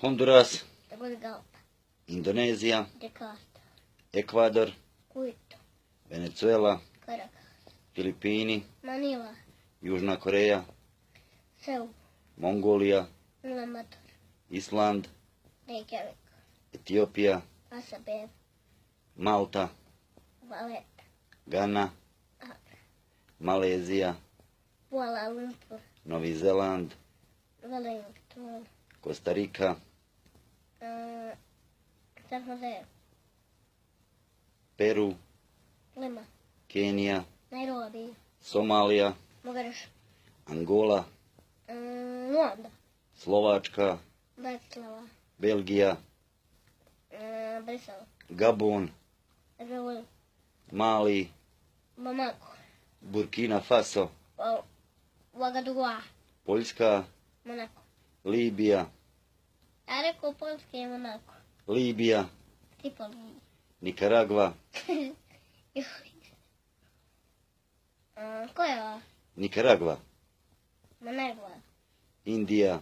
Honduras, Tegucigalpa, Indonezija, Jakarta, Ekvador, Quito, Venezuela, Caracas, Filipini, Manila, Južna Koreja, Seul, Mongolija, Ulaanbaatar, Island, Reykjavik, Etiopija, Asabev, Malta, Valletta, Gana, Accra, Malezija, Kuala Lumpur, Novi Zeland, Wellington, Costa Rica, San Jose, Peru, Lima, Kenija, Nairobi, Somalija, Mogadishu, Angola, Luanda, Slovačka, Bratislava, Belgija, Brisel, Gabon, Raul, Mali, Bamako, Burkina Faso, Ouagadougou, Poljska, Monaco. Libija, Ja rekao Poljske i Monako. Libija, Tripoli. Nikaragva, Ko je ova? Nikaragva, Managua. Indija,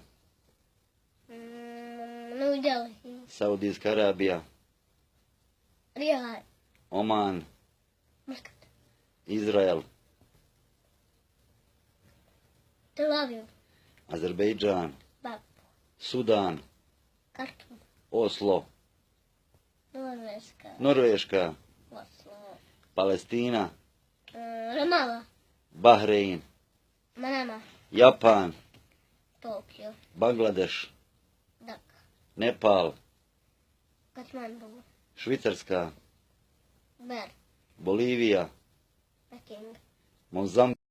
New Delhi. Saudijska Arabija, Riyadh. Oman, Muscat. Izrael, Tel Aviv. Azerbejdžan, Baku. Sudan, Khartoum. Oslo, Norveška. Norveška, Oslo. Palestina, Ramallah. Bahrein, Manama. Japan, Tokio. Bangladeš, Dhaka. Nepal, Kathmandu. Švicarska, Ber. Bolivija, Peking. Mozambik.